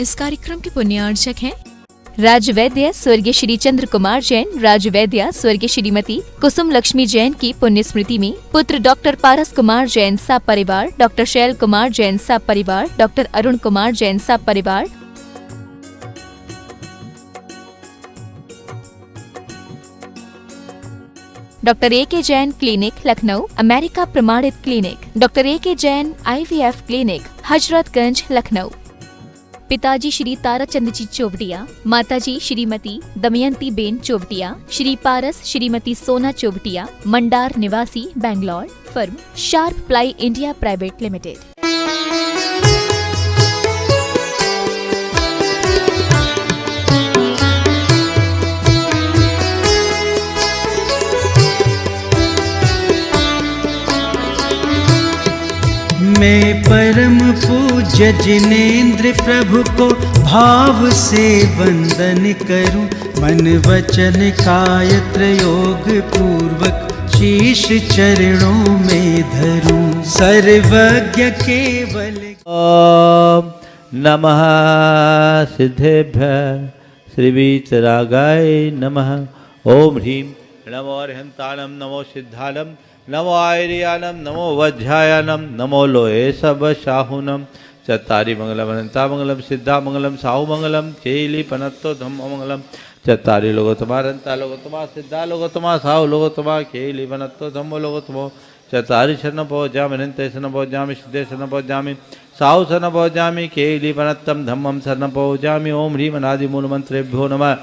इस कार्यक्रम के पुण्यार्चक हैं राजवैद्य स्वर्गीय श्री चंद्र कुमार जैन, राजवैद्य स्वर्गीय श्रीमती कुसुम लक्ष्मी जैन की पुण्य स्मृति में पुत्र डॉक्टर पारस कुमार जैन साहब परिवार, डॉक्टर शैल कुमार जैन साहब परिवार, डॉक्टर अरुण कुमार जैन साहब परिवार, डॉक्टर ए.के. जैन क्लिनिक लखनऊ, अमेरिका प्रमाणित क्लिनिक, डॉक्टर ए.के. Jain IVF clinic, Hazratganj Lucknow. पिताजी श्री ताराचंद जी चोवटिया, माताजी श्रीमती दमयंती बेन चोवटिया, श्री पारस श्रीमती सोना चोवटिया, मंडार निवासी Bangalore. Firm sharp ply India private limited. मैं परम पूज्य जिनेन्द्र प्रभु को भाव से वंदन करूं, मन वचन काय त्रयोग पूर्वक शीश चरणों में धरूं। सर्वज्ञ केवल ओम नमः सिद्धेभ्यः श्रीवीतरागाय नमः। ओम ह्रीं नमो अर्हंतानं, नमो सिद्धानं, नमो आयर्यानं, नमो वज्रायानं, नमो लोहे सब शाहुनं। चत्तारि मंगलम अनंता मंगलम, सिद्धा मंगलम, साहु मंगलम, केली पनत्तो धम्म मंगलम। चत्तारि लोकोत्तमा अनंता लोकोत्तमा, सिद्धा लोकोत्तमा, साहु लोकोत्तमा, केली पनत्तो धम्म लोकोत्तमो। चत्तारि शरण पहुँचामि, अनंते शरण पहुँचामि, सिद्धे शरण पहुँचामि, साहु शरण पहुँचामि, केली पनत्तम धम्मम शरण पहुँचामि। ओम ह्रीं अनादि मूल मंत्रेभ्यो नमः।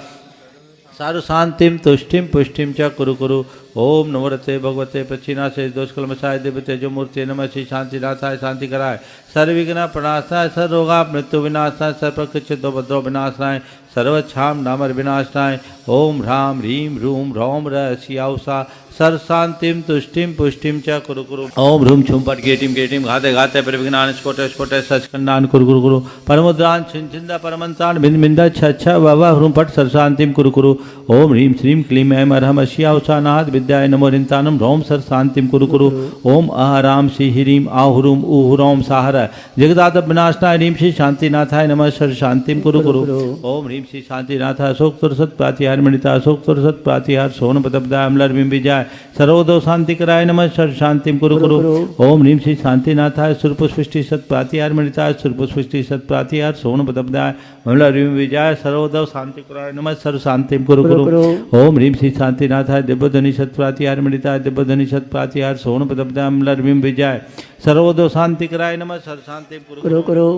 सारु शांतिम तुष्टिम पुष्टिम च कुरु कुरु। ओम नमोरते भगवते प्रचिनाशे दोषकलमशाय देवते जो मूर्ति नमः श्री शांतिनाथाय शांति कराय, सर्वविघ्न प्रणाशाय, सर्वरोगा मृत्यु विनाशाय, सर्वप्रकृति दोभद्रो विनाशाय, सर्वक्षाम नामर विनाशाय। ओम ह्रां ह्रीं रूम रौम रसियाउषा सर्व शांतिम तुष्टिम पुष्टिम च कुरु कुरु। ओम ह्रूम छुम पट गेटिम गेटिम घाते घाते परिविघ्नान स्फोटे स्फोटे सचखंडान कुरु कुरु कुरु। परमुद्रान छिंदा परमंतान बिंद बिंदा छ वावा ह्रूम पट सर्व शांतिम कुरु कुरु। ओम ह्रीं श्रीं क्लीं ऐं अरहम अशियाउषा नाद विद्याय नमो रिंतानम रोम सर्व शांतिम कुरु कुरु। ओम अहराम श्री ह्रीं आहुरूम उहुरोम साहर जगदाद विनाशनाय ह्रीं श्री शांतिनाथाय नमः सर्व शांतिम कुरु कुरु। ओम ह्रीं श्री शांतिनाथाय अशोक तुरसत प्रातिहार मणिता अशोक तुरसत प्रातिहार सोन पदब्दाय अमलर बिंब विजय सर्वोदो शांति कराय नमः सर्व शांतिम कुरु कुरु। ओम ह्रीं श्री शांतिनाथाय सुरपुष्टि सत प्रातिहार मणिताय सुरपुष्टि सत प्रातिहार सोन पदब्दाय अमलर बिंब विजय सर्वोदो शांति कराय नमः सर्व शांतिम कुरु कुरु। ओम ह्रीं श्री शांतिनाथाय दिव्यध्वनि सत प्रातिहार मणिताय दिव्यध्वनि सत प्रातिहार सोन पदब्दाय अमलर बिंब विजय सर्वोदो शांति कराय नमः सर्व शांतिम कुरु कुरु।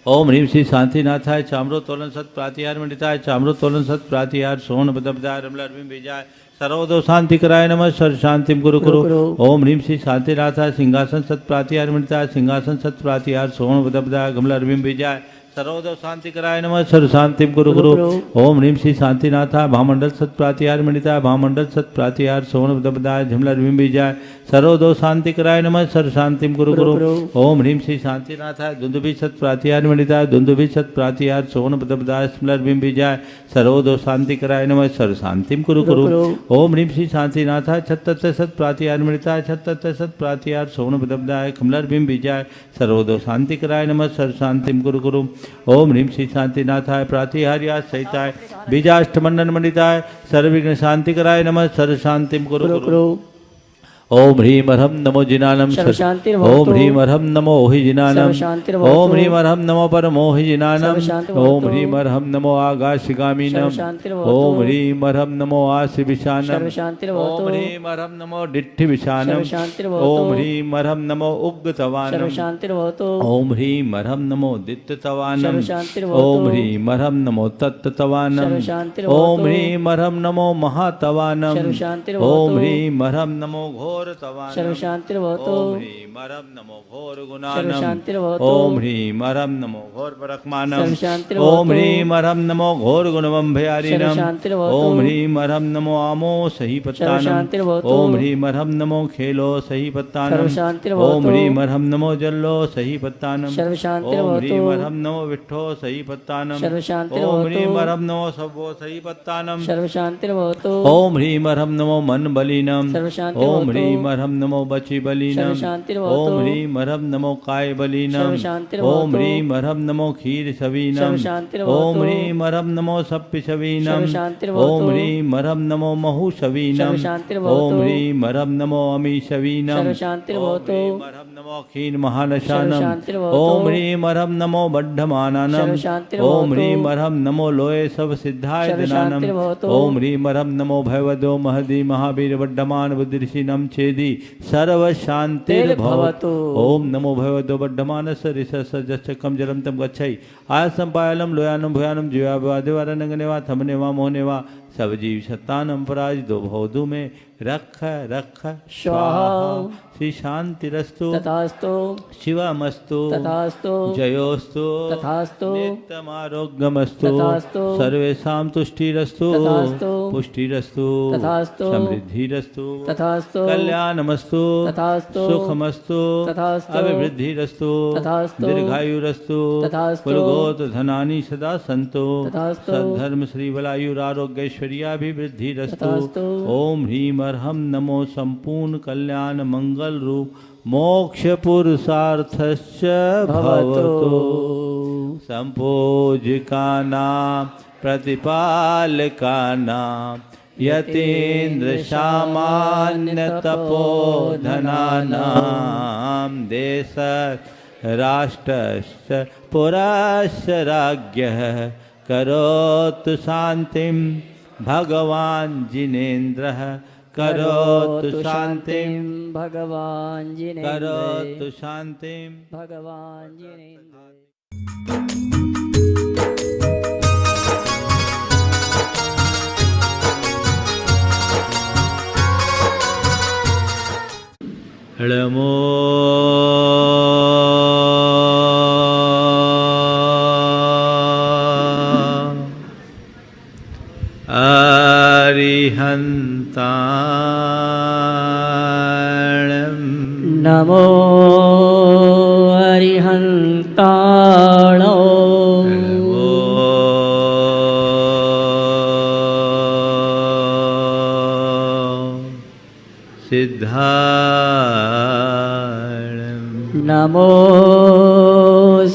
ओम ह्रीं श्री शांतिनाथाय चाम्रोत्तोलन सत प्रातिहार मणिताय चाम्रोत्तोलन सत प्रातिहार सोन पदब्दाय अमलर बिंब विजय सर्वोदो शांति कराय नमः सर्व शांतिम कुरु कुरु। ओम ह्रीं श्री शांतिनाथाय सिंहासन सत प्रातिहार मणिताय सिंहासन सत प्रातिहार सोन पदब्दाय गमलर बिंब विजय सर्वोदो शांति कराय नमः सर्व शांतिम कुरु कुरु। ओम ह्रीं श्री शांतिनाथाय भामंडल सत प्रातिहार मणिताय भामंडल सत प्रातिहार सोन पदब्दाय झमलर बिंब विजय सर्वोदो शांति कराय नमः सर्व शांतिम कुरु कुरु। ओम ह्रीं श्री शांतिनाथाय दुंदुभि सत प्रातिहार मणिताय दुंदुभि सत प्रातिहार सोन पदब्दाय स्मलर बिंब विजय सर्वोदो शांति कराय नमः सर्व शांतिम कुरु कुरु। ओम ह्रीं श्री शांतिनाथाय छत्तर सत प्रातिहार मणिताय छत्तर सत प्रातिहार सोन पदब्दाय कमलर बिंब विजय सर्वोदो शांति कराय नमः सर्व शांतिम कुरु कुरु। ओम ह्रीं श्री शांतिनाथाय प्रातिहार्या सहिताय बीजाष्टमंडन मणिताय सर्वविघ्न शांति कराय नमः सर्व शांतिम कुरु कुरु। ओम ह्रीं अरहम नमो जिनानम ओम ह्रीं अरहम नमो ओहि जिनानम ओम ह्रीं अरहम नमो परमोहि जिनानम ओम ह्रीं अरहम नमो आगाशिगामीनम ओम ह्रीं अरहम नमो आसि विशानम ओम ह्रीं अरहम नमो डिट्ठि विशानम ओम ह्रीं अरहम नमो उग्गतवानम ओम ह्रीं अरहम नमो दित्ततवानम ओम ह्रीं अरहम नमो तत्तवानम ओम ह्रीं अरहम नमो महातवानम ओम ह्रीं अरहम नमो घोर सर्व शांति भवतो। ओम ह्रीं अरहम नमो घोर गुणानम ओम ह्रीं अरहम नमो घोर परक्मानम ओम ह्रीं अरहम नमो घोर गुणवंभयारिणम ओम ह्रीं अरहम नमो आमो सही पत्तानम ओम ह्रीं अरहम नमो खेलो सही पत्तानम ओम ह्रीं अरहम नमो जल्लो सही पत्तानम ओम ह्रीं अरहम नमो विट्ठो सही पत्तानम ओम ह्रीं अरहम नमो सवो सही पत्तानम ओम ह्रीं अरहम नमो मन बलिनम ओम ह्रीं ह्रीम अर्हम नमो बची बलीनम। सर्वशान्तिर्भवतु। ओम ह्रीम अर्हम नमो काय बलीनम। सर्वशान्तिर्भवतु। ओम ह्रीम अर्हम नमो खीर सवीनम। सर्वशान्तिर्भवतु। ओम ह्रीम अर्हम नमो सप्पि सवीनम। सर्वशान्तिर्भवतु। ओम ह्रीम अर्हम नमो महु सवीनम। सर्वशान्तिर्भवतु। ओम ह्रीम अर्हम नमो अमी सवीनम। सर्वशान्तिर्भवतु। ओम ह्रीम अर्हम नमो खीन महानशानम। सर्वशान्तिर्भवतु। ओम ह्रीम अर्हम नमो बड्ढमाननम। सर्वशान्तिर्भवतु। ओम ह्रीम अर्हम नमो लोये सब सिद्धाय दिनानम। सर्वशान्तिर्भवतु। ओम ह्रीम अर्हम नमो भयवदो महदी महावीर वड्ढमान बुद्धिर्षिनम छेदी सर्वशान्तिर्भवतु। ओम नमो भगवतो बड्ढमानस ऋषसजश्चकम जलम तम गच्छै आयसम पायलम लोयानम भयानम जीवादेवारनगनेवा थमनेवा मोहनेवा सब जीव सत्तानम पराजितो भवदु में रख रख स्वाहा। श्री शांतिरस्तु तथास्तु। शिवमस्तु तथास्तु। जयोस्तु तथास्तु। नित्यमारोग्यमस्तु तथास्तु। सर्वेषां तुष्टिरस्तु तथास्तु। पुष्टिरस्तु तथास्तु। समृद्धिरस्तु तथास्तु। कल्याणमस्तु तथास्तु। सुखमस्तु तथास्तु। अभिवृद्धिरस्तु तथास्तु। दीर्घायुरस्तु तथास्तु। कुलगोत्र धनानि सदा सन्तु तथास्तु। सद्धर्म श्रीबलायुरारोग्यैश्वर्याभिवृद्धिरस्तु। तथास्तु। ओम ह्रीम अर्हम नमो संपूर्ण कल्याण मंगल रूप मोक्ष पुरुषार्थश्च भवतु। संपूजिकानां प्रतिपालकानां यतीन्द्र सामान्य तपोधनानां देश राष्ट्रश्च पुरस्य राज्ञः करोतु शान्तिं भगवान् जिनेन्द्रः करोतु शान्तिं भगवान् जिनेन्द्र। करोतु शान्तिं भगवान् जिनेन्द्र। नमो अरिहन्ताणं। नमो अरिहन्ताणो। नमो सिद्धाणं। नमो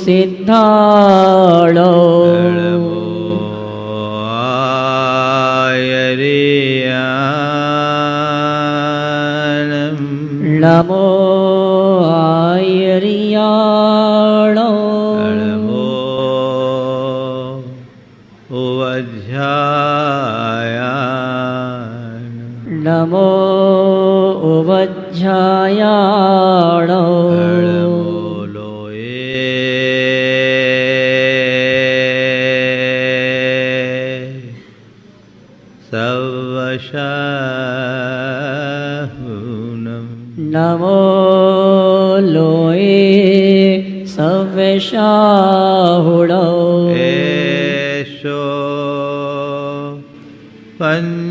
सिद्धाणो। नमो आयर्याणं। नमो आयर्याणो। नमो उवज्झायाणं। नमो उवज्झायाणो। नमो लोये सवशाहुनं। नमो लोये सव्यशाहुणो। एषो पञ्चनमोयारो।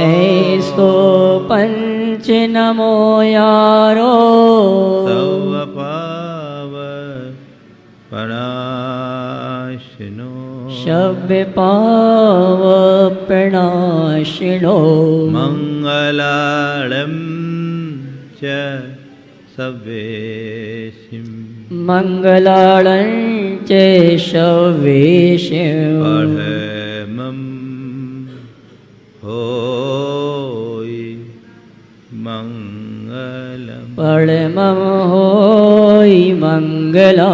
ऐसो पंच नमो यारो। सर्वपावपनाशिनो। शव्य पाव प्रणाशिनो। मङ्गलाळं च सवेशिं। मंगलाळं च शवेशिं। परमं होयि मङ्गलम्। परमं होयि मंगलो।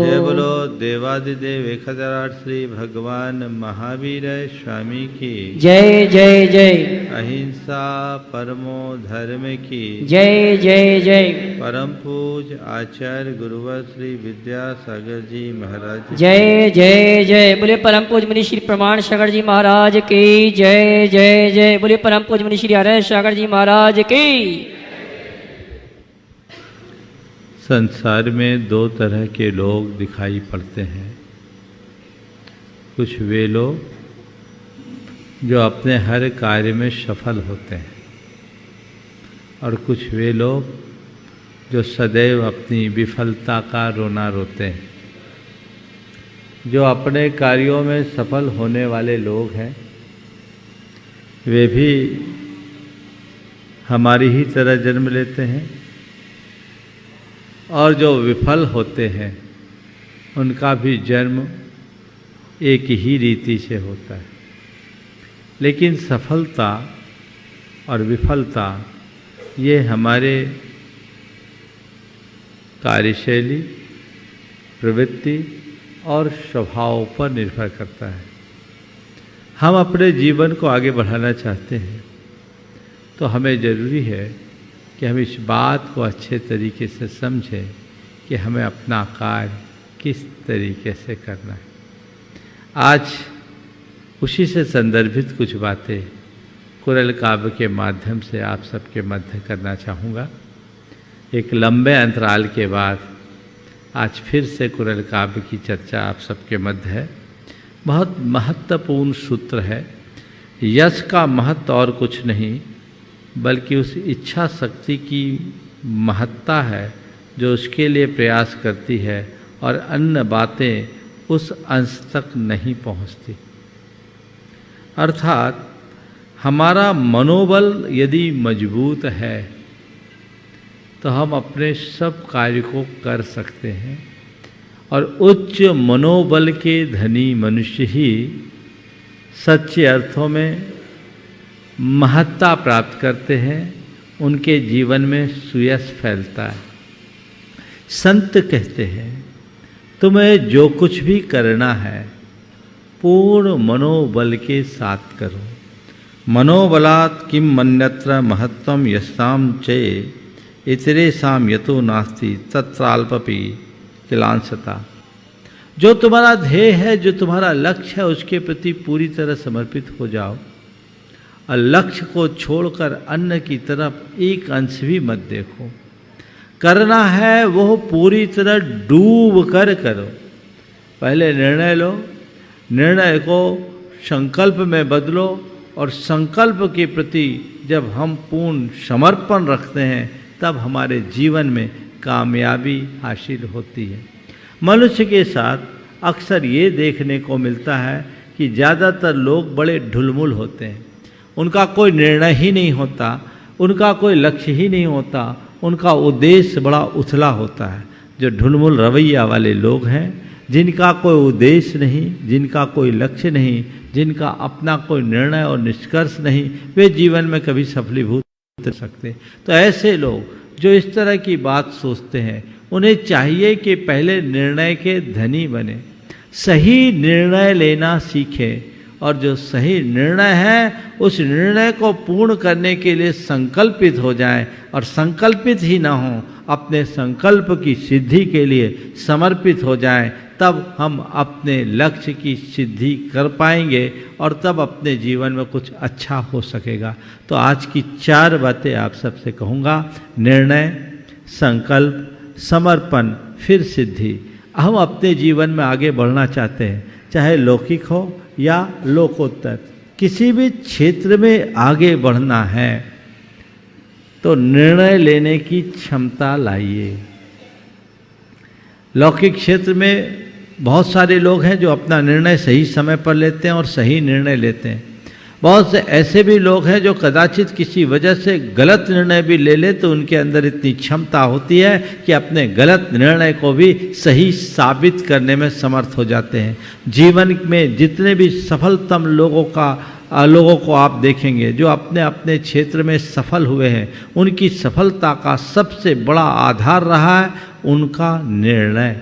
जय बोलो देवादिदेव 1008 श्री भगवान महावीर स्वामी की जय जय जय। अहिंसा परमो धर्म की जय जय जय। परम पूज आचार्य गुरुवर श्री विद्यासागर जी महाराज की जय जय जय। बोले परम पूज मुनि श्री प्रमाण सागर जी महाराज की जय जय जय। बोले परम पूज मुनि श्री हरे सागर जी महाराज की। संसार में दो तरह के लोग दिखाई पड़ते हैं। कुछ वे लोग जो अपने हर कार्य में सफल होते हैं और कुछ वे लोग जो सदैव अपनी विफलता का रोना रोते हैं। जो अपने कार्यों में सफल होने वाले लोग हैं वे भी हमारी ही तरह जन्म लेते हैं, और जो विफल होते हैं उनका भी जन्म एक ही रीति से होता है। लेकिन सफलता और विफलता ये हमारे कार्यशैली, प्रवृत्ति और स्वभाव पर निर्भर करता है। हम अपने जीवन को आगे बढ़ाना चाहते हैं तो हमें ज़रूरी है कि हम इस बात को अच्छे तरीके से समझें कि हमें अपना कार्य किस तरीके से करना है। आज उसी से संदर्भित कुछ बातें कुरल काव्य के माध्यम से आप सबके मध्य करना चाहूँगा। एक लंबे अंतराल के बाद आज फिर से कुरल काव्य की चर्चा आप सबके मध्य है। बहुत महत्वपूर्ण सूत्र है। यश का महत्व और कुछ नहीं बल्कि उस इच्छा शक्ति की महत्ता है जो उसके लिए प्रयास करती है और अन्य बातें उस अंश तक नहीं पहुंचती। अर्थात हमारा मनोबल यदि मजबूत है तो हम अपने सब कार्य को कर सकते हैं, और उच्च मनोबल के धनी मनुष्य ही सच्चे अर्थों में महत्ता प्राप्त करते हैं, उनके जीवन में सुयश फैलता है। संत कहते हैं तुम्हें जो कुछ भी करना है पूर्ण मनोबल के साथ करो। मनोबलात् किम मन्यत्र महत्वम यस्ताम चे इतरेषाम यतो नास्ति तत्राल्पपि किलांशता। जो तुम्हारा ध्येय है, जो तुम्हारा लक्ष्य है, उसके प्रति पूरी तरह समर्पित हो जाओ और लक्ष्य को छोड़कर अन्य की तरफ एक अंश भी मत देखो। करना है वो पूरी तरह डूब कर करो। पहले निर्णय लो, निर्णय को संकल्प में बदलो, और संकल्प के प्रति जब हम पूर्ण समर्पण रखते हैं तब हमारे जीवन में कामयाबी हासिल होती है। मनुष्य के साथ अक्सर ये देखने को मिलता है कि ज़्यादातर लोग बड़े ढुलमुल होते हैं। उनका कोई निर्णय ही नहीं होता, उनका कोई लक्ष्य ही नहीं होता, उनका उद्देश्य बड़ा उथला होता है। जो ढुलमुल रवैया वाले लोग हैं, जिनका कोई उद्देश्य नहीं, जिनका कोई लक्ष्य नहीं, जिनका अपना कोई निर्णय और निष्कर्ष नहीं, वे जीवन में कभी सफलीभूत नहीं हो सकते। तो ऐसे लोग जो इस तरह की बात सोचते हैं, उन्हें चाहिए कि पहले निर्णय के धनी बने, सही निर्णय लेना सीखें, और जो सही निर्णय है उस निर्णय को पूर्ण करने के लिए संकल्पित हो जाएं, और संकल्पित ही ना हो, अपने संकल्प की सिद्धि के लिए समर्पित हो जाएं। तब हम अपने लक्ष्य की सिद्धि कर पाएंगे और तब अपने जीवन में कुछ अच्छा हो सकेगा। तो आज की 4 बातें आप सबसे कहूँगा। निर्णय, संकल्प, समर्पण, फिर सिद्धि। हम अपने जीवन में आगे बढ़ना चाहते हैं, चाहे लौकिक हो या लोकोत्तर, किसी भी क्षेत्र में आगे बढ़ना है तो निर्णय लेने की क्षमता लाइए। लौकिक क्षेत्र में बहुत सारे लोग हैं जो अपना निर्णय सही समय पर लेते हैं और सही निर्णय लेते हैं। बहुत से ऐसे भी लोग हैं जो कदाचित किसी वजह से गलत निर्णय भी ले ले तो उनके अंदर इतनी क्षमता होती है कि अपने गलत निर्णय को भी सही साबित करने में समर्थ हो जाते हैं। जीवन में जितने भी सफलतम लोगों को आप देखेंगे जो अपने अपने क्षेत्र में सफल हुए हैं, उनकी सफलता का सबसे बड़ा आधार रहा है उनका निर्णय।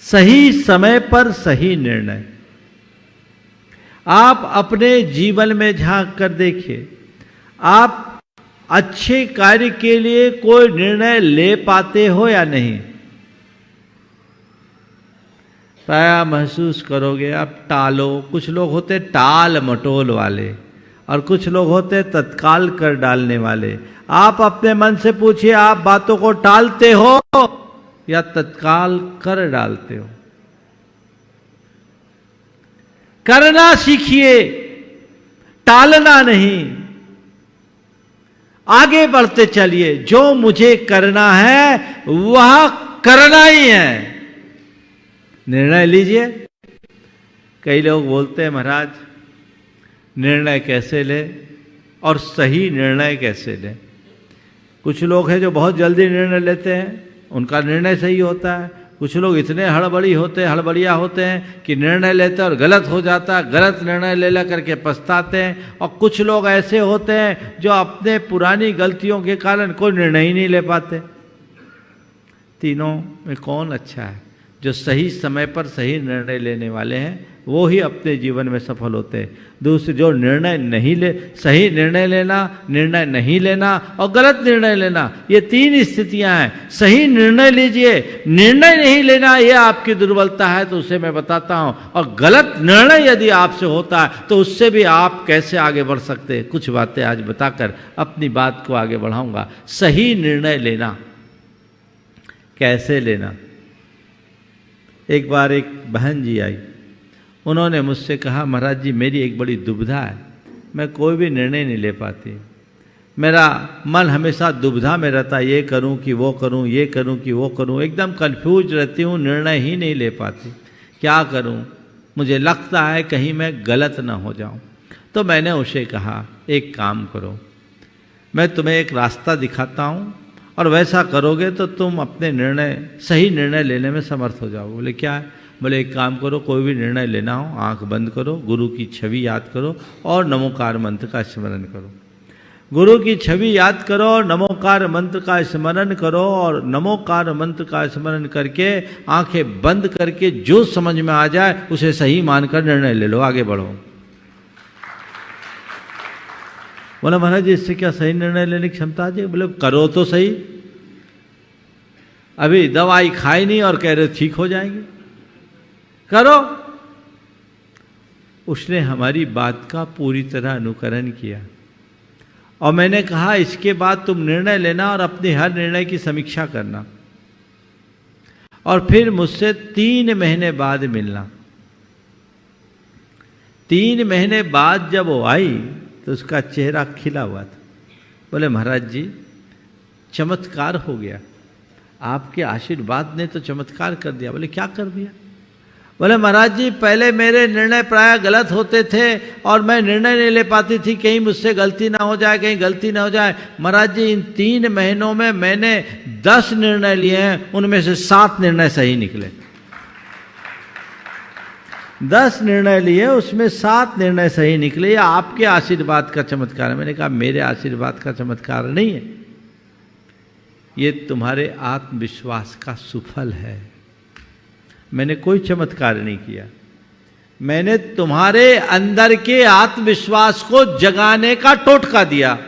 सही समय पर सही निर्णय। आप अपने जीवन में झांक कर देखिए, आप अच्छे कार्य के लिए कोई निर्णय ले पाते हो या नहीं? प्राय महसूस करोगे आप टालो। कुछ लोग होते टाल मटोल वाले और कुछ लोग होते तत्काल कर डालने वाले। आप अपने मन से पूछिए, आप बातों को टालते हो या तत्काल कर डालते हो? करना सीखिए, टालना नहीं। आगे बढ़ते चलिए। जो मुझे करना है वह करना ही है। निर्णय लीजिए। कई लोग बोलते हैं महाराज निर्णय कैसे ले और सही निर्णय कैसे ले। कुछ लोग हैं जो बहुत जल्दी निर्णय लेते हैं, उनका निर्णय सही होता है। कुछ लोग इतने हड़बड़िया होते हैं कि निर्णय लेते हैं और गलत हो जाता है, गलत निर्णय ले करके पछताते हैं। और कुछ लोग ऐसे होते हैं जो अपने पुरानी गलतियों के कारण कोई निर्णय ही नहीं ले पाते। तीनों में कौन अच्छा है? जो सही समय पर सही निर्णय लेने वाले हैं वो ही अपने जीवन में सफल होते हैं। दूसरे जो सही निर्णय लेना, निर्णय नहीं लेना और गलत निर्णय लेना, ये तीन स्थितियां हैं। सही निर्णय लीजिए, निर्णय नहीं लेना ये आपकी दुर्बलता है तो उसे मैं बताता हूं। और गलत निर्णय यदि आपसे होता है तो उससे भी आप कैसे आगे बढ़ सकते हैं, कुछ बातें आज बताकर अपनी बात को आगे बढ़ाऊंगा। सही निर्णय लेना कैसे लेना। एक बार एक बहन जी आई, उन्होंने मुझसे कहा महाराज जी मेरी एक बड़ी दुविधा है, मैं कोई भी निर्णय नहीं ले पाती। मेरा मन हमेशा दुविधा में रहता है, ये करूं कि वो करूं, ये करूं कि वो करूं, एकदम कंफ्यूज रहती हूं, निर्णय ही नहीं ले पाती। क्या करूं? मुझे लगता है कहीं मैं गलत ना हो जाऊं। तो मैंने उसे कहा एक काम करो, मैं तुम्हें एक रास्ता दिखाता हूं और वैसा करोगे तो तुम अपने सही निर्णय लेने में समर्थ हो जाओगे। बोले क्या है? बोले एक काम करो, कोई भी निर्णय लेना हो आंख बंद करो, गुरु की छवि याद करो और नमोकार मंत्र का स्मरण करो। गुरु की छवि याद करो और नमोकार मंत्र का स्मरण करो और नमोकार मंत्र का स्मरण करके आंखें बंद करके जो समझ में आ जाए उसे सही मानकर निर्णय ले लो, आगे बढ़ो। बोला महाराज जी इससे क्या सही निर्णय लेने की क्षमता आ जाए? बोले करो तो सही, अभी दवाई खाई नहीं और कह रहे ठीक हो जाएंगे, करो। उसने हमारी बात का पूरी तरह अनुकरण किया और मैंने कहा इसके बाद तुम निर्णय लेना और अपने हर निर्णय की समीक्षा करना और फिर मुझसे 3 महीने बाद मिलना। 3 महीने बाद जब वो आई तो उसका चेहरा खिला हुआ था। बोले महाराज जी चमत्कार हो गया, आपके आशीर्वाद ने तो चमत्कार कर दिया। बोले क्या कर दिया? बोले महाराज जी पहले मेरे निर्णय प्राय गलत होते थे और मैं निर्णय नहीं ले पाती थी, कहीं मुझसे गलती ना हो जाए, कहीं गलती ना हो जाए। महाराज जी इन 3 महीनों में मैंने 10 निर्णय लिए हैं, उनमें से 7 निर्णय सही निकले। 10 निर्णय लिए उसमें 7 निर्णय सही निकले। ये आपके आशीर्वाद का चमत्कार है। मैंने कहा मेरे आशीर्वाद का चमत्कार नहीं है, ये तुम्हारे आत्मविश्वास का सुफल है। मैंने कोई चमत्कार नहीं किया, मैंने तुम्हारे अंदर के आत्मविश्वास को जगाने का टोटका दिया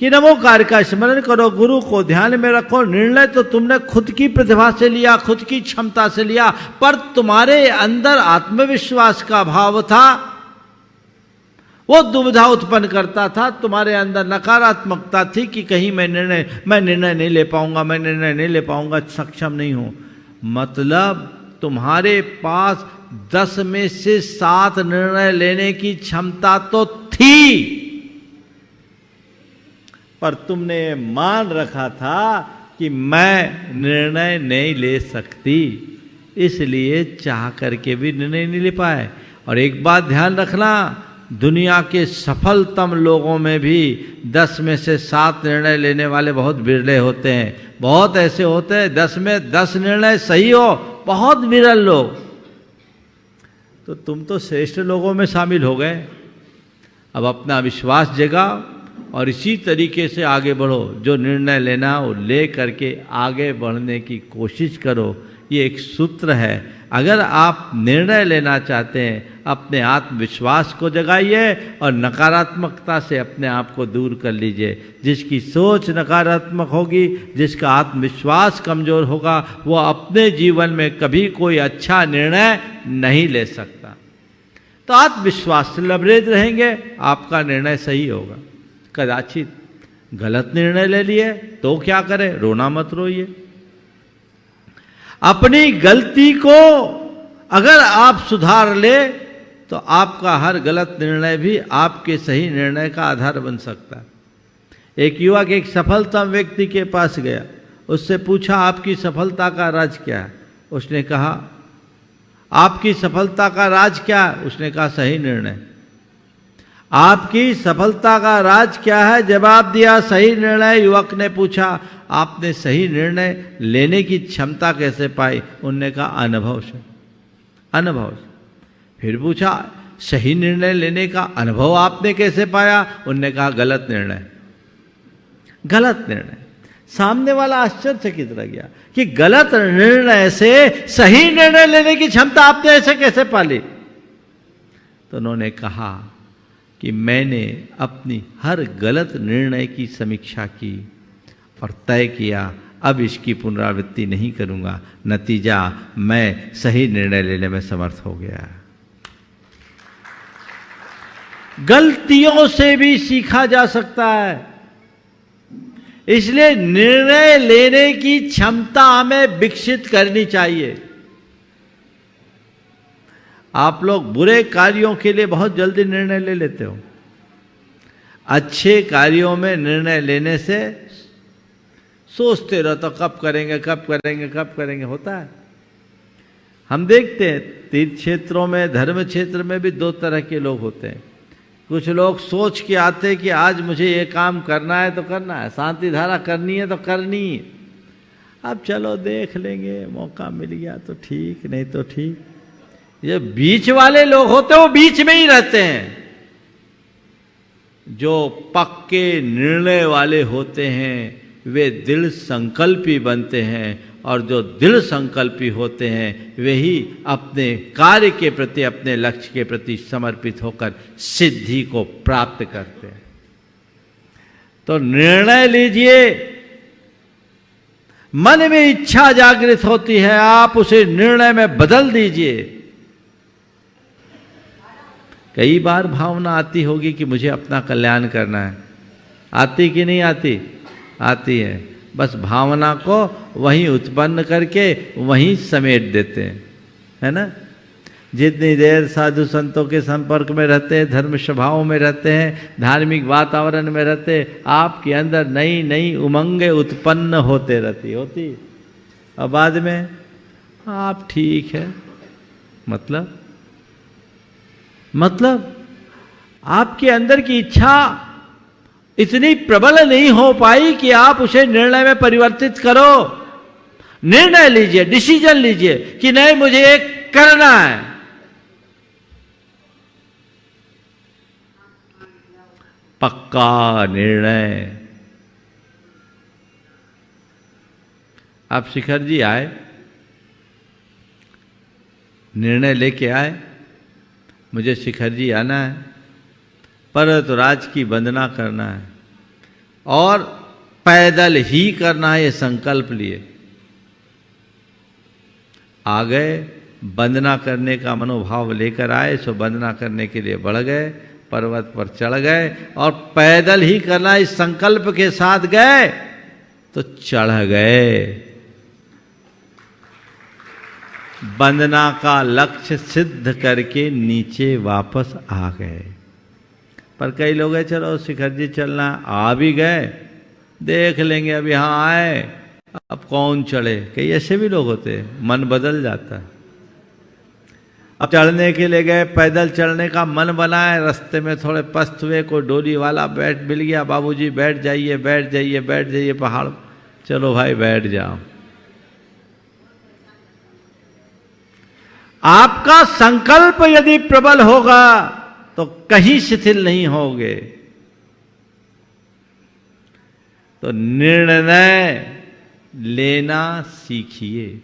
कि नमोकार का स्मरण करो, गुरु को ध्यान में रखो। निर्णय तो तुमने खुद की प्रतिभा से लिया, खुद की क्षमता से लिया, पर तुम्हारे अंदर आत्मविश्वास का भाव था, वो दुविधा उत्पन्न करता था। तुम्हारे अंदर नकारात्मकता थी कि कहीं मैं निर्णय नहीं ले पाऊंगा, मैं निर्णय नहीं ले पाऊंगा, सक्षम नहीं हूं। मतलब तुम्हारे पास 10 में से 7 निर्णय लेने की क्षमता तो थी, पर तुमने मान रखा था कि मैं निर्णय नहीं ले सकती, इसलिए चाह करके भी निर्णय नहीं ले पाए। और एक बात ध्यान रखना, दुनिया के सफलतम लोगों में भी 10 में से 7 निर्णय लेने वाले बहुत बिरले होते हैं। बहुत ऐसे होते हैं 10 में 10 निर्णय सही हो, बहुत विरल लोग। तो तुम तो श्रेष्ठ लोगों में शामिल हो गए। अब अपना विश्वास जगाओ और इसी तरीके से आगे बढ़ो। जो निर्णय लेना वो ले करके आगे बढ़ने की कोशिश करो। ये एक सूत्र है। अगर आप निर्णय लेना चाहते हैं, अपने आत्मविश्वास को जगाइए और नकारात्मकता से अपने आप को दूर कर लीजिए। जिसकी सोच नकारात्मक होगी, जिसका आत्मविश्वास कमज़ोर होगा, वो अपने जीवन में कभी कोई अच्छा निर्णय नहीं ले सकता। तो आत्मविश्वास से लबरेज रहेंगे, आपका निर्णय सही होगा। कदाचित गलत निर्णय ले लिए तो क्या करें? रोना मत रोइए। अपनी गलती को अगर आप सुधार ले तो आपका हर गलत निर्णय भी आपके सही निर्णय का आधार बन सकता है। एक युवक एक सफलतम व्यक्ति के पास गया, उससे पूछा आपकी सफलता का राज क्या है? उसने कहा आपकी सफलता का राज क्या है? उसने कहा सही निर्णय। आपकी सफलता का राज क्या है? जवाब दिया सही निर्णय। युवक ने पूछा आपने सही निर्णय लेने की क्षमता कैसे पाई? उन्होंने कहा अनुभव से। अनुभव से। फिर पूछा सही निर्णय लेने का अनुभव आपने कैसे पाया? उन्होंने कहा गलत निर्णय। गलत निर्णय। सामने वाला आश्चर्यचकित रह गया कि गलत निर्णय से सही निर्णय लेने की क्षमता आपने ऐसे कैसे पाली? तो उन्होंने कहा कि मैंने अपनी हर गलत निर्णय की समीक्षा की और तय किया अब इसकी पुनरावृत्ति नहीं करूंगा। नतीजा मैं सही निर्णय लेने में समर्थ हो गया। गलतियों से भी सीखा जा सकता है, इसलिए निर्णय लेने की क्षमता हमें विकसित करनी चाहिए। आप लोग बुरे कार्यों के लिए बहुत जल्दी निर्णय ले लेते हो। अच्छे कार्यों में निर्णय लेने से सोचते रहो तो कब करेंगे कब करेंगे कब करेंगे होता है। हम देखते हैं तीर्थ क्षेत्रों में, धर्म क्षेत्र में भी दो तरह के लोग होते हैं। कुछ लोग सोच के आते कि आज मुझे ये काम करना है तो करना है, शांति धारा करनी है तो करनी है, अब चलो देख लेंगे, मौका मिल गया तो ठीक, नहीं तो ठीक। ये बीच वाले लोग होते हैं वो बीच में ही रहते हैं। जो पक्के निर्णय वाले होते हैं वे दृढ़ संकल्पी बनते हैं और जो दृढ़ संकल्पी होते हैं वे ही अपने कार्य के प्रति, अपने लक्ष्य के प्रति समर्पित होकर सिद्धि को प्राप्त करते हैं। तो निर्णय लीजिए। मन में इच्छा जागृत होती है, आप उसे निर्णय में बदल दीजिए। कई बार भावना आती होगी कि मुझे अपना कल्याण करना है, आती कि नहीं आती? आती है। बस भावना को वहीं उत्पन्न करके वहीं समेट देते हैं, है ना। जितनी देर साधु संतों के संपर्क में रहते हैं, धर्म सभाओं में रहते हैं, धार्मिक वातावरण में रहते हैं, आपके अंदर नई नई उमंगें उत्पन्न होते रहती होती। और बाद में आप ठीक है, मतलब आपके अंदर की इच्छा इतनी प्रबल नहीं हो पाई कि आप उसे निर्णय में परिवर्तित करो। निर्णय लीजिए, डिसीजन लीजिए कि नहीं मुझे एक करना है। पक्का निर्णय। आप शिखर जी आए, निर्णय लेके आए मुझे शिखर जी आना है, पर्वतराज की वंदना करना है और पैदल ही करना है, ये संकल्प लिए आ गए। वंदना करने का मनोभाव लेकर आए, सो वंदना करने के लिए बढ़ गए, पर्वत पर चढ़ गए और पैदल ही करना इस संकल्प के साथ गए तो चढ़ गए। वंदना का लक्ष्य सिद्ध करके नीचे वापस आ गए। पर कई लोग हैं चलो शिखर जी चलना, आ भी गए, देख लेंगे अब यहाँ आए अब कौन चढ़े। कई ऐसे भी लोग होते हैं, मन बदल जाता है। अब चढ़ने के लिए गए, पैदल चढ़ने का मन बनाए, रास्ते में थोड़े पस्त हुए, कोई डोली वाला बैठ मिल गया, बाबूजी बैठ जाइए बैठ जाइए बैठ जाइए पहाड़। चलो भाई बैठ जाओ। आपका संकल्प यदि प्रबल होगा तो कहीं शिथिल नहीं होगे। तो निर्णय लेना सीखिए।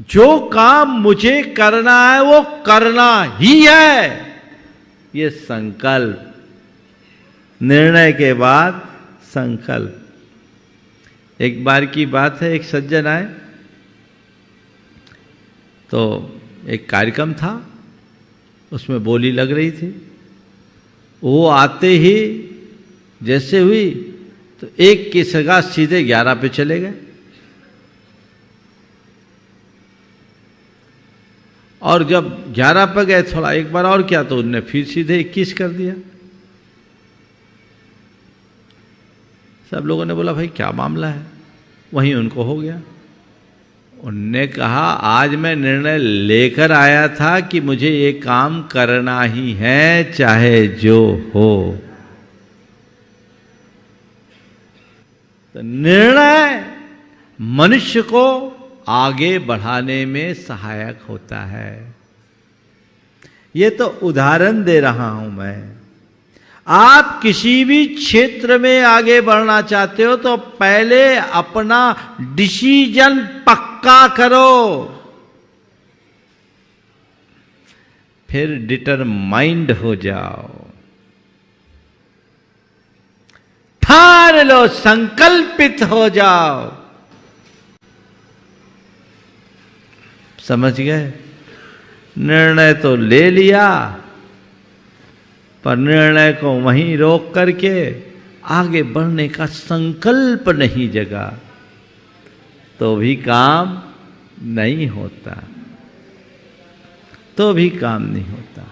जो काम मुझे करना है वो करना ही है, ये संकल्प। निर्णय के बाद संकल्प। एक बार की बात है, एक सज्जन आए तो एक कार्यक्रम था, उसमें बोली लग रही थी। वो आते ही जैसे हुई तो एक की सगा सीधे 11 पे चले गए और जब 11 पे गए थोड़ा एक बार और किया तो उनने फिर सीधे 21 कर दिया। सब लोगों ने बोला भाई क्या मामला है, वहीं उनको हो गया। उनने कहा आज मैं निर्णय लेकर आया था कि मुझे ये काम करना ही है चाहे जो हो। तो निर्णय मनुष्य को आगे बढ़ाने में सहायक होता है। ये तो उदाहरण दे रहा हूं मैं। आप किसी भी क्षेत्र में आगे बढ़ना चाहते हो तो पहले अपना डिसीजन पक्का करो, फिर डिटरमाइंड हो जाओ, ठान लो, संकल्पित हो जाओ। समझ गए? निर्णय तो ले लिया, पर निर्णय को वहीं रोक करके आगे बढ़ने का संकल्प नहीं जगा तो भी काम नहीं होता, तो भी काम नहीं होता।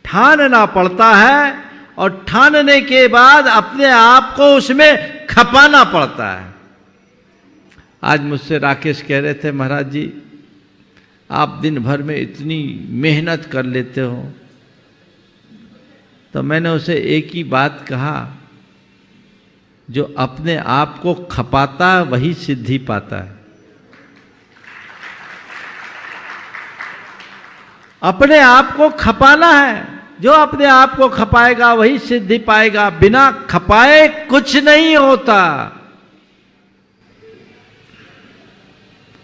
ठानना पड़ता है और ठानने के बाद अपने आप को उसमें खपाना पड़ता है। आज मुझसे राकेश कह रहे थे, महाराज जी आप दिन भर में इतनी मेहनत कर लेते हो। तो मैंने उसे एक ही बात कहा, जो अपने आप को खपाता वही सिद्धि पाता है। अपने आप को खपाना है, जो अपने आप को खपाएगा वही सिद्धि पाएगा। बिना खपाए कुछ नहीं होता।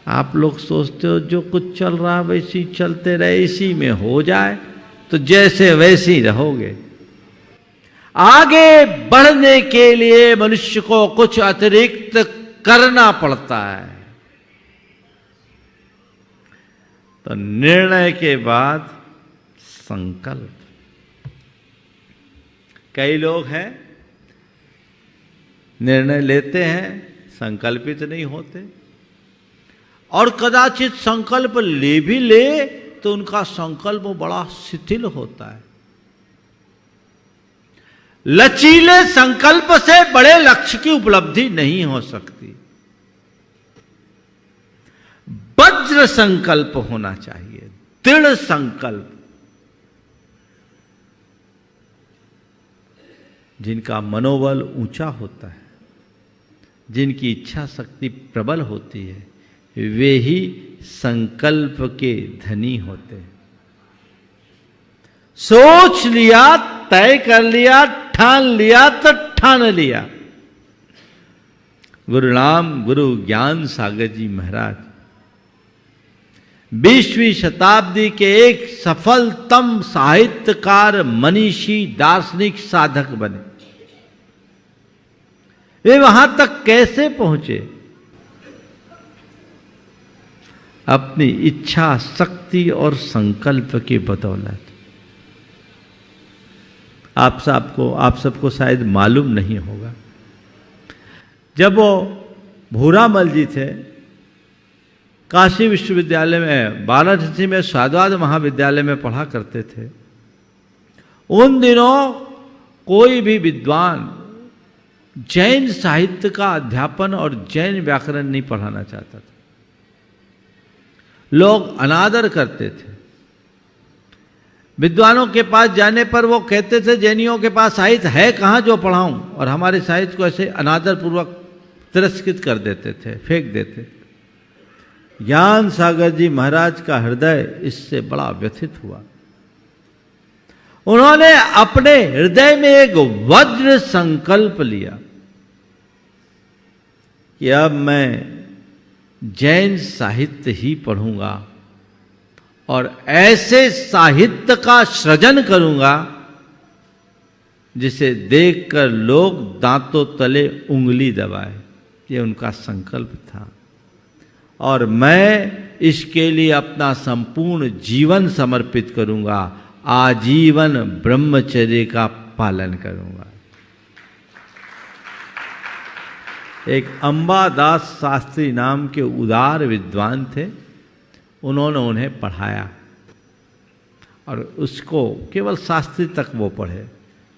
आप लोग सोचते हो जो कुछ चल रहा है वैसी चलते रहे, इसी में हो जाए तो जैसे वैसे ही रहोगे। आगे बढ़ने के लिए मनुष्य को कुछ अतिरिक्त करना पड़ता है। तो निर्णय के बाद संकल्प। कई लोग हैं निर्णय लेते हैं, संकल्पित नहीं होते, और कदाचित संकल्प ले भी ले तो उनका संकल्प बड़ा शिथिल होता है। लचीले संकल्प से बड़े लक्ष्य की उपलब्धि नहीं हो सकती। वज्र संकल्प होना चाहिए, दृढ़ संकल्प। जिनका मनोबल ऊंचा होता है, जिनकी इच्छा शक्ति प्रबल होती है, वे ही संकल्प के धनी होते हैं। सोच लिया, तय कर लिया, ठान लिया तो ठान लिया। गुरु नाम गुरु ज्ञान सागर जी महाराज 20वीं शताब्दी के एक सफलतम साहित्यकार, मनीषी, दार्शनिक, साधक बने। वे वहां तक कैसे पहुंचे? अपनी इच्छा शक्ति और संकल्प की बदौलत। आप सबको शायद मालूम नहीं होगा, जब वो भूरामल जी थे, काशी विश्वविद्यालय में, वाराणसी में साधवाद महाविद्यालय में पढ़ा करते थे। उन दिनों कोई भी विद्वान जैन साहित्य का अध्यापन और जैन व्याकरण नहीं पढ़ाना चाहता था। लोग अनादर करते थे। विद्वानों के पास जाने पर वो कहते थे जैनियों के पास साहित्य है कहाँ जो पढ़ाऊं, और हमारे साहित्य को ऐसे अनादर पूर्वक तिरस्कृत कर देते थे, फेंक देते थे। ज्ञान सागर जी महाराज का हृदय इससे बड़ा व्यथित हुआ। उन्होंने अपने हृदय में एक वज्र संकल्प लिया कि अब मैं जैन साहित्य ही पढ़ूंगा और ऐसे साहित्य का सृजन करूंगा जिसे देखकर लोग दांतों तले उंगली दबाए। ये उनका संकल्प था। और मैं इसके लिए अपना संपूर्ण जीवन समर्पित करूंगा, आजीवन ब्रह्मचर्य का पालन करूंगा। एक अंबादास शास्त्री नाम के उदार विद्वान थे। उन्होंने उन्हें पढ़ाया और उसको केवल शास्त्री तक वो पढ़े,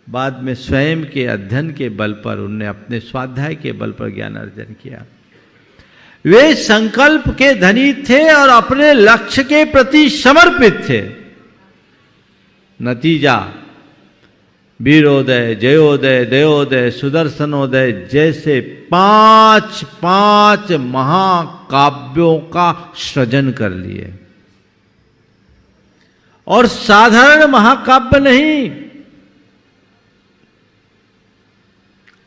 बाद में स्वयं के अध्ययन के बल पर, उन्होंने अपने स्वाध्याय के बल पर ज्ञान अर्जन किया। वे संकल्प के धनी थे और अपने लक्ष्य के प्रति समर्पित थे। नतीजा वीरोदय, जयोदय, दयोदय, सुदर्शनोदय जैसे 5 महाकाव्यों का सृजन कर लिए। और साधारण महाकाव्य नहीं,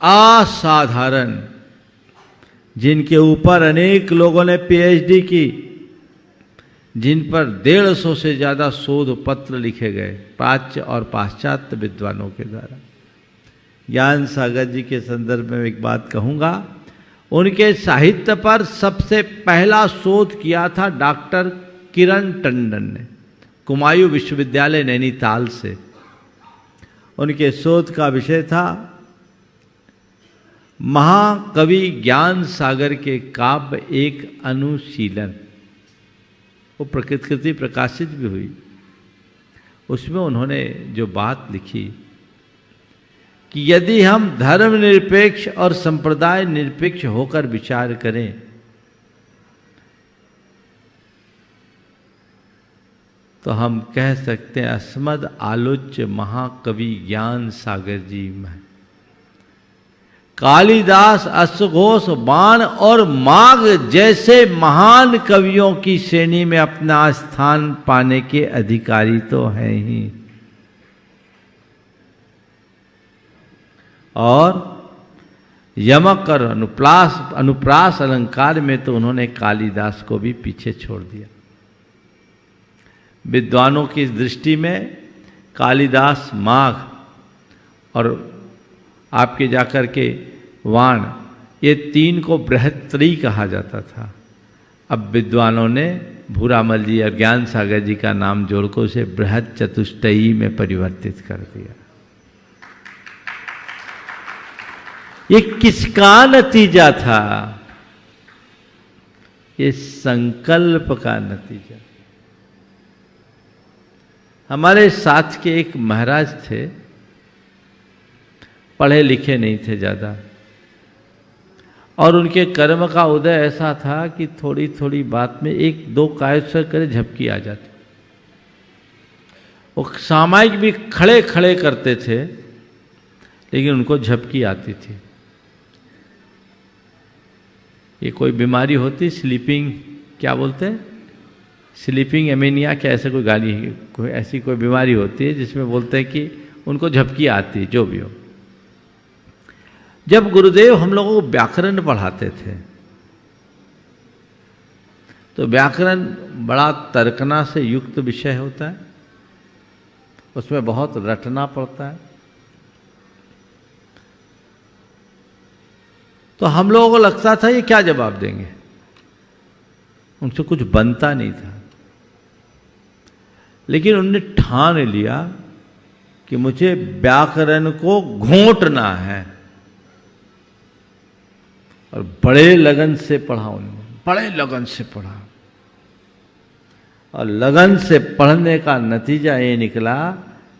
असाधारण, जिनके ऊपर अनेक लोगों ने पीएचडी की, जिन पर 150 से ज्यादा शोध पत्र लिखे गए प्राच्य और पाश्चात्य विद्वानों के द्वारा। ज्ञान सागर जी के संदर्भ में एक बात कहूंगा, उनके साहित्य पर सबसे पहला शोध किया था डॉक्टर किरण टंडन ने, कुमायूं विश्वविद्यालय नैनीताल से। उनके शोध का विषय था महाकवि ज्ञान सागर के काव्य एक अनुशीलन। वो प्रकृति प्रकाशित भी हुई। उसमें उन्होंने जो बात लिखी कि यदि हम धर्मनिरपेक्ष और संप्रदाय निरपेक्ष होकर विचार करें तो हम कह सकते हैं अस्मद आलोच्य महाकवि ज्ञान सागर जी में कालिदास, अश्वघोष, बाण और माघ जैसे महान कवियों की श्रेणी में अपना स्थान पाने के अधिकारी तो हैं ही। और यमक और अनुप्रास अलंकार में तो उन्होंने कालिदास को भी पीछे छोड़ दिया। विद्वानों की दृष्टि में कालिदास, माघ और आपके जाकर के वाण, ये 3 को बृहत्त्रयी कहा जाता था। अब विद्वानों ने भूरामल जी और ज्ञान सागर जी का नाम जोड़कर उसे बृहत चतुष्टयी में परिवर्तित कर दिया। ये किसका नतीजा था? ये संकल्प का नतीजा। हमारे साथ के एक महाराज थे, पढ़े लिखे नहीं थे ज़्यादा, और उनके कर्म का उदय ऐसा था कि थोड़ी थोड़ी बात में 1-2 कायस्वर करे झपकी आ जाती। वो सामायिक भी खड़े खड़े करते थे, लेकिन उनको झपकी आती थी। ये कोई बीमारी होती, स्लीपिंग, क्या बोलते हैं, स्लीपिंग एमीनिया, क्या ऐसे कोई गाली, कोई ऐसी कोई बीमारी होती है जिसमें बोलते हैं कि उनको झपकी आती है, जो भी हो। जब गुरुदेव हम लोगों को व्याकरण पढ़ाते थे तो व्याकरण बड़ा तर्कना से युक्त विषय होता है, उसमें बहुत रटना पड़ता है। तो हम लोगों को लगता था ये क्या जवाब देंगे, उनसे कुछ बनता नहीं था। लेकिन उन्होंने ठान लिया कि मुझे व्याकरण को घोंटना है, और बड़े लगन से पढ़ा उन्होंने, बड़े लगन से पढ़ा। और लगन से पढ़ने का नतीजा ये निकला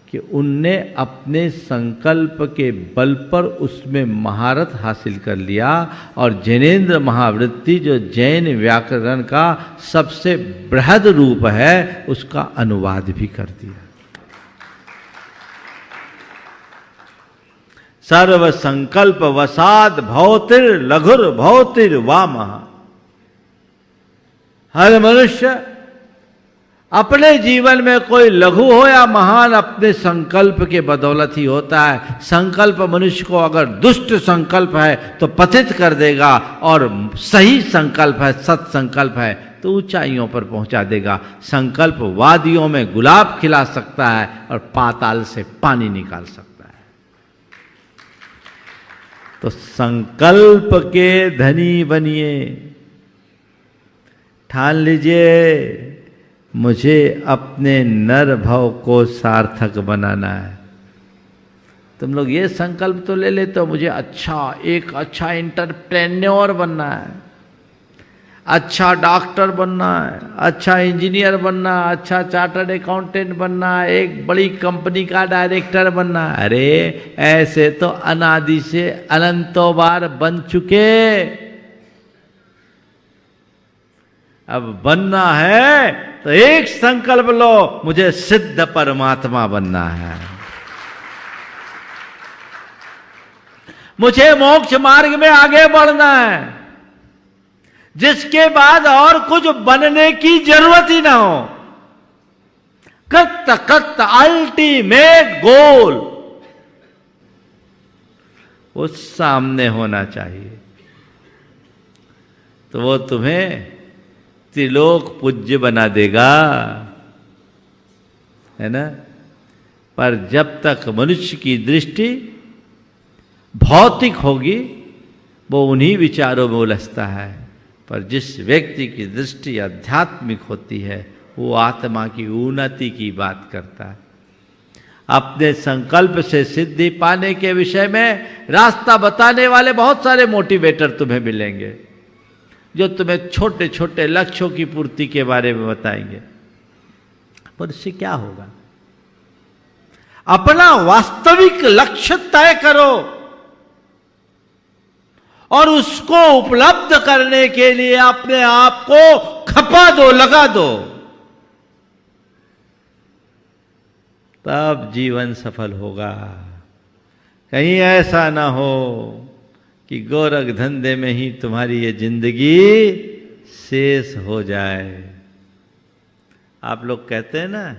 कि उनने अपने संकल्प के बल पर उसमें महारत हासिल कर लिया, और जैनेन्द्र महावृत्ति जो जैन व्याकरण का सबसे बृहद रूप है, उसका अनुवाद भी कर दिया। सर्व संकल्प वसाद भौतिर लघुर भौतिर वामः। हर मनुष्य अपने जीवन में कोई लघु हो या महान अपने संकल्प के बदौलत ही होता है। संकल्प मनुष्य को अगर दुष्ट संकल्प है तो पतित कर देगा, और सही संकल्प है, सत्संकल्प है तो ऊंचाइयों पर पहुंचा देगा। संकल्प वादियों में गुलाब खिला सकता है और पाताल से पानी निकाल सकता है। तो संकल्प के धनी बनिए, ठान लीजिए मुझे अपने नर भव को सार्थक बनाना है। तुम लोग ये संकल्प तो ले लेते हो, मुझे एक अच्छा एंटरप्रेन्योर बनना है, अच्छा डॉक्टर बनना है, अच्छा इंजीनियर बनना, अच्छा चार्टर्ड अकाउंटेंट बनना, एक बड़ी कंपनी का डायरेक्टर बनना। अरे ऐसे तो अनादि से अनंतों बार बन चुके, अब बनना है तो एक संकल्प लो, मुझे सिद्ध परमात्मा बनना है, मुझे मोक्ष मार्ग में आगे बढ़ना है, जिसके बाद और कुछ बनने की जरूरत ही ना हो। कत कत अल्टीमेट गोल वो सामने होना चाहिए, तो वो तुम्हें त्रिलोक पूज्य बना देगा, है ना। पर जब तक मनुष्य की दृष्टि भौतिक होगी वो उन्हीं विचारों में उलझता है, पर जिस व्यक्ति की दृष्टि आध्यात्मिक होती है वो आत्मा की उन्नति की बात करता है। अपने संकल्प से सिद्धि पाने के विषय में रास्ता बताने वाले बहुत सारे मोटिवेटर तुम्हें मिलेंगे, जो तुम्हें छोटे छोटे लक्ष्यों की पूर्ति के बारे में बताएंगे। पर इससे क्या होगा? अपना वास्तविक लक्ष्य तय करो और उसको उपलब्ध करने के लिए अपने आप को खपा दो, लगा दो, तब जीवन सफल होगा। कहीं ऐसा ना हो कि गोरख धंधे में ही तुम्हारी ये जिंदगी शेष हो जाए। आप लोग कहते हैं ना,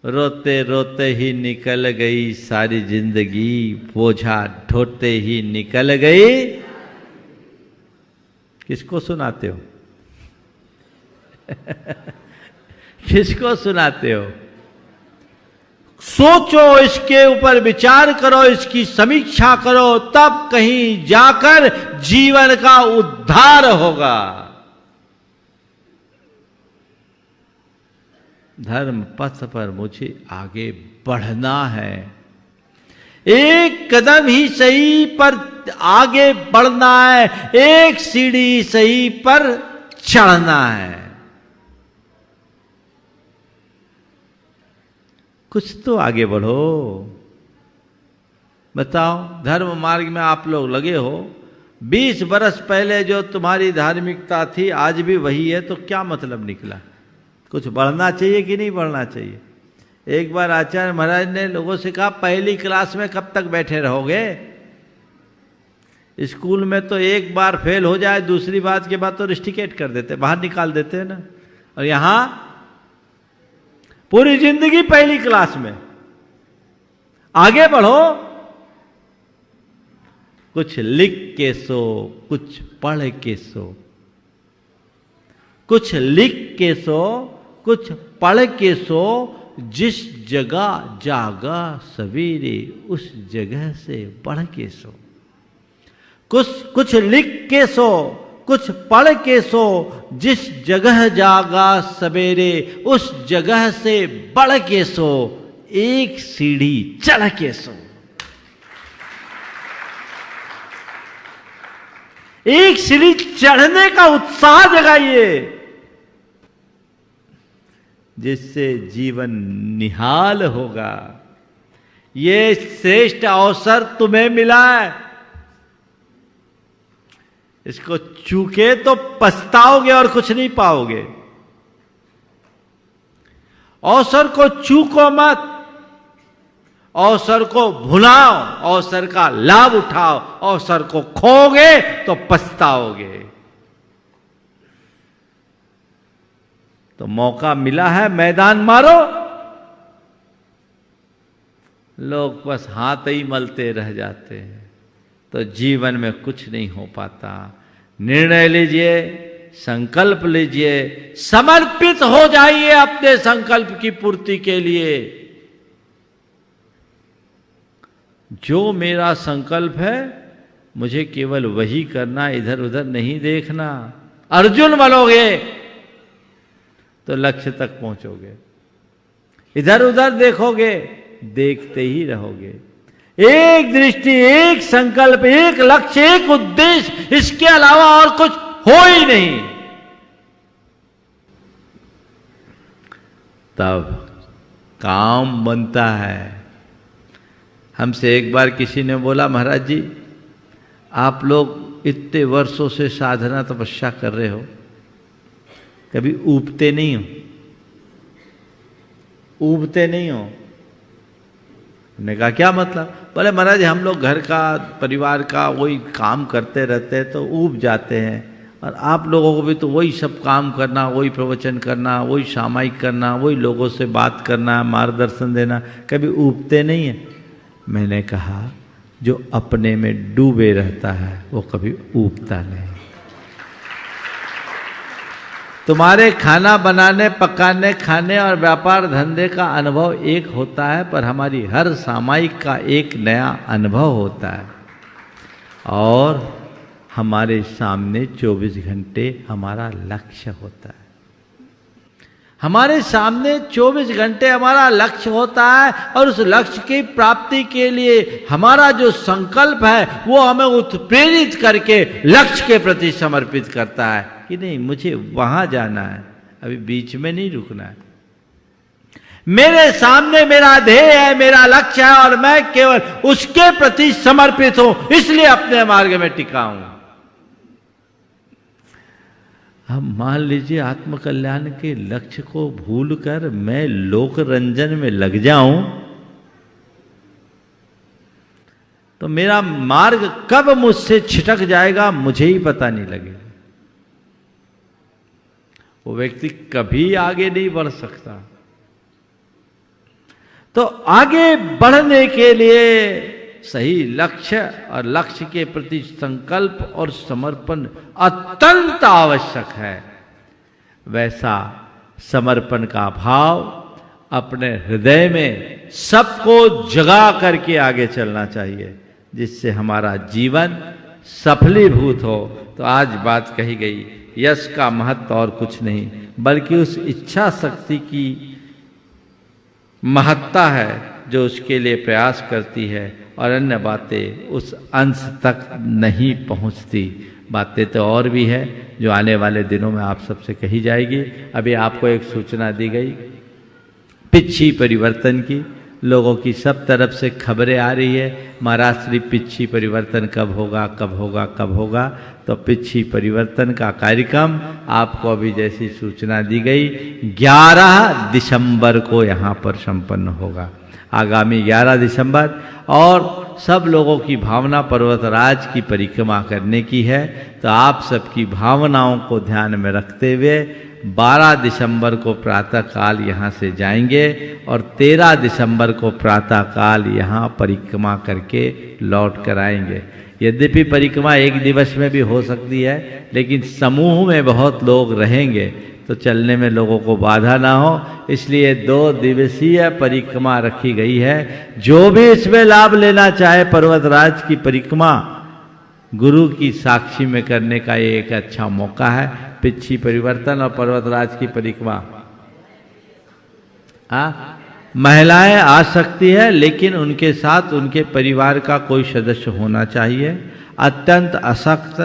रोते रोते ही निकल गई सारी जिंदगी, बोझा ढोते ही निकल गई। किसको सुनाते हो? किसको सुनाते हो? सोचो, इसके ऊपर विचार करो, इसकी समीक्षा करो, तब कहीं जाकर जीवन का उद्धार होगा। धर्म पथ पर मुझे आगे बढ़ना है, एक कदम ही सही पर आगे बढ़ना है, एक सीढ़ी सही पर चढ़ना है। कुछ तो आगे बढ़ो। बताओ, धर्म मार्ग में आप लोग लगे हो, 20 बरस पहले जो तुम्हारी धार्मिकता थी आज भी वही है, तो क्या मतलब निकला? कुछ बढ़ना चाहिए कि नहीं बढ़ना चाहिए? एक बार आचार्य महाराज ने लोगों से कहा, पहली क्लास में कब तक बैठे रहोगे? स्कूल में तो एक बार फेल हो जाए, दूसरी बात के बाद तो रिस्टिकेट कर देते, बाहर निकाल देते हैं ना। और यहां पूरी जिंदगी पहली क्लास में। आगे बढ़ो, कुछ लिख के सो, कुछ पढ़ के सो, कुछ लिख के सो, कुछ पढ़ के सो, जिस जगह जागा सवेरे उस जगह से बढ़ के सो। कुछ लिख के सो, कुछ पढ़ के सो, जिस जगह जागा सवेरे उस जगह से बढ़ के सो, एक सीढ़ी चढ़ के सो। एक सीढ़ी चढ़ने का उत्साह जगाइए, जिससे जीवन निहाल होगा। ये श्रेष्ठ अवसर तुम्हें मिला है, इसको चूके तो पछताओगे और कुछ नहीं पाओगे। अवसर को चूको मत, अवसर को भुलाओ, अवसर का लाभ उठाओ। अवसर को खोगे तो पछताओगे। तो मौका मिला है, मैदान मारो। लोग बस हाथ ही मलते रह जाते हैं, तो जीवन में कुछ नहीं हो पाता। निर्णय लीजिए, संकल्प लीजिए, समर्पित हो जाइए अपने संकल्प की पूर्ति के लिए। जो मेरा संकल्प है मुझे केवल वही करना, इधर उधर नहीं देखना। अर्जुन बनोगे तो लक्ष्य तक पहुंचोगे, इधर उधर देखोगे देखते ही रहोगे। एक दृष्टि, एक संकल्प, एक लक्ष्य, एक उद्देश्य, इसके अलावा और कुछ हो ही नहीं, तब काम बनता है। हमसे एक बार किसी ने बोला, महाराज जी आप लोग इतने वर्षों से साधना तपस्या कर रहे हो, कभी ऊबते नहीं हो? ऊबते नहीं हो? हमने कहा क्या मतलब? बोले महाराज हम लोग घर का परिवार का वही काम करते रहते हैं तो ऊब जाते हैं, और आप लोगों को भी तो वही सब काम करना, वही प्रवचन करना, वही सामायिक करना, वही लोगों से बात करना, मार्गदर्शन देना, कभी ऊबते नहीं है? मैंने कहा जो अपने में डूबे रहता है वो कभी ऊबता नहीं। तुम्हारे खाना बनाने, पकाने, खाने और व्यापार धंधे का अनुभव एक होता है, पर हमारी हर सामायिक का एक नया अनुभव होता है, और हमारे सामने 24 घंटे हमारा लक्ष्य होता है। हमारे सामने 24 घंटे हमारा लक्ष्य होता है, और उस लक्ष्य की प्राप्ति के लिए हमारा जो संकल्प है वो हमें उत्प्रेरित करके लक्ष्य के प्रति समर्पित करता है कि नहीं मुझे वहां जाना है, अभी बीच में नहीं रुकना है। मेरे सामने मेरा ध्येय है, मेरा लक्ष्य है, और मैं केवल उसके प्रति समर्पित हूं, इसलिए अपने मार्ग में टिका हूं। अब मान लीजिए आत्मकल्याण के लक्ष्य को भूलकर मैं लोक रंजन में लग जाऊं, तो मेरा मार्ग कब मुझसे छिटक जाएगा मुझे ही पता नहीं लगेगा। वो व्यक्ति कभी आगे नहीं बढ़ सकता। तो आगे बढ़ने के लिए सही लक्ष्य और लक्ष्य के प्रति संकल्प और समर्पण अत्यंत आवश्यक है। वैसा समर्पण का भाव अपने हृदय में सबको जगा करके आगे चलना चाहिए, जिससे हमारा जीवन सफलीभूत हो। तो आज बात कही गई, यश का महत्व और कुछ नहीं बल्कि उस इच्छा शक्ति की महत्ता है जो उसके लिए प्रयास करती है, और अन्य बातें उस अंश तक नहीं पहुंचती। बातें तो और भी है जो आने वाले दिनों में आप सबसे कही जाएगी। अभी आपको एक सूचना दी गई पिच्छी परिवर्तन की, लोगों की सब तरफ से खबरें आ रही है, महाराज श्री पिच्छी परिवर्तन कब होगा, कब होगा, कब होगा। तो पिच्छी परिवर्तन का कार्यक्रम आपको अभी जैसी सूचना दी गई 11 दिसंबर को यहाँ पर संपन्न होगा, आगामी 11 दिसंबर। और सब लोगों की भावना पर्वतराज की परिक्रमा करने की है, तो आप सबकी भावनाओं को ध्यान में रखते हुए 12 दिसंबर को प्रातःकाल यहाँ से जाएंगे और 13 दिसंबर को प्रातःकाल यहाँ परिक्रमा करके लौट कर आएंगे। यद्यपि परिक्रमा एक दिवस में भी हो सकती है, लेकिन समूह में बहुत लोग रहेंगे तो चलने में लोगों को बाधा ना हो, इसलिए 2 दिवसीय परिक्रमा रखी गई है। जो भी इसमें लाभ लेना चाहे पर्वतराज की परिक्रमा गुरु की साक्षी में करने का ये एक अच्छा मौका है। पिच्छी परिवर्तन और पर्वतराज की परिक्रमा महिलाएं आ सकती है, लेकिन उनके साथ उनके परिवार का कोई सदस्य होना चाहिए। अत्यंत अशक्त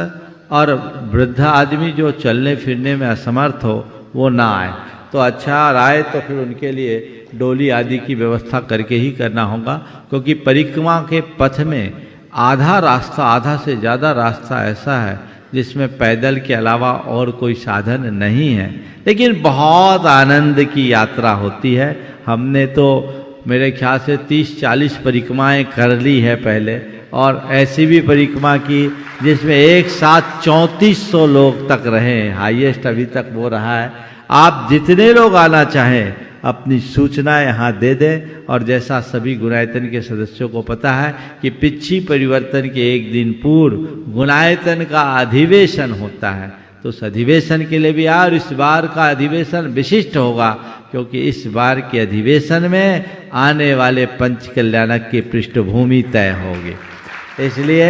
और वृद्ध आदमी जो चलने फिरने में असमर्थ हो वो ना आए, तो अच्छा आए तो फिर उनके लिए डोली आदि की व्यवस्था करके ही करना होगा, क्योंकि परिक्रमा के पथ में आधा रास्ता, आधा से ज़्यादा रास्ता ऐसा है जिसमें पैदल के अलावा और कोई साधन नहीं है, लेकिन बहुत आनंद की यात्रा होती है। हमने तो मेरे ख्याल से 30-40 परिक्रमाएं कर ली है पहले, और ऐसी भी परिक्रमा की जिसमें एक साथ 3400 लोग तक रहे, हाईएस्ट अभी तक वो रहा है। आप जितने लोग आना चाहें अपनी सूचना यहाँ दे दें, और जैसा सभी गुणायतन के सदस्यों को पता है कि पिच्छी परिवर्तन के एक दिन पूर्व गुणायतन का अधिवेशन होता है, तो उस अधिवेशन के लिए भी और इस बार का अधिवेशन विशिष्ट होगा, क्योंकि इस बार के अधिवेशन में आने वाले पंच कल्याणक की पृष्ठभूमि तय होगी। इसलिए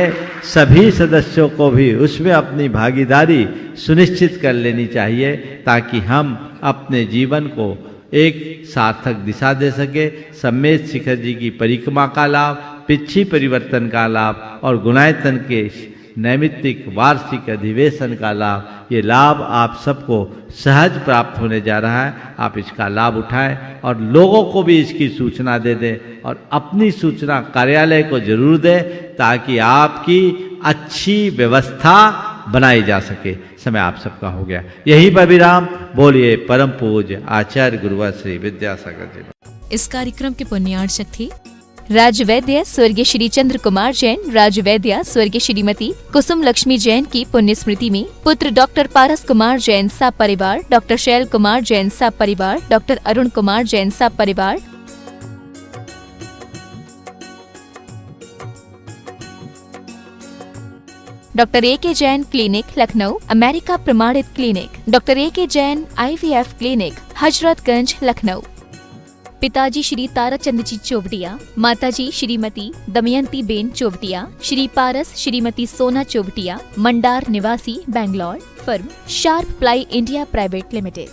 सभी सदस्यों को भी उसमें अपनी भागीदारी सुनिश्चित कर लेनी चाहिए, ताकि हम अपने जीवन को एक सार्थक दिशा दे सके। सम्मेद शिखर जी की परिक्रमा का लाभ, पिच्छी परिवर्तन का लाभ और गुणायतन के नैमित्तिक वार्षिक अधिवेशन का लाभ, ये लाभ आप सबको सहज प्राप्त होने जा रहा है। आप इसका लाभ उठाएं और लोगों को भी इसकी सूचना दे दें और अपनी सूचना कार्यालय को जरूर दें ताकि आपकी अच्छी व्यवस्था बनाई जा सके। समय आप सबका हो गया, यहीं पर विराम। बोलिए परम पूज्य आचार्य गुरुवर श्री विद्यासागर जी। इस कार्यक्रम के पुण्यार्चक थे राजवैद्य स्वर्गीय श्री चंद्र कुमार जैन, राजवैद्य स्वर्गीय श्रीमती कुसुम लक्ष्मी जैन की पुण्य स्मृति में पुत्र डॉक्टर पारस कुमार जैन सा परिवार, डॉक्टर शैल कुमार जैन सा परिवार, डॉक्टर अरुण कुमार जैन सा परिवार, डॉक्टर ए.के. जैन क्लिनिक लखनऊ अमेरिका प्रमाणित क्लिनिक, डॉक्टर ए.के. Jain IVF clinic Hazratganj Lucknow. पिताजी श्री ताराचंद जी चोवटिया, माताजी श्रीमती दमयंती बेन चोवटिया, श्री पारस श्रीमती सोना चोवटिया, मंडार निवासी, Bangalore. Firm sharp ply India private limited.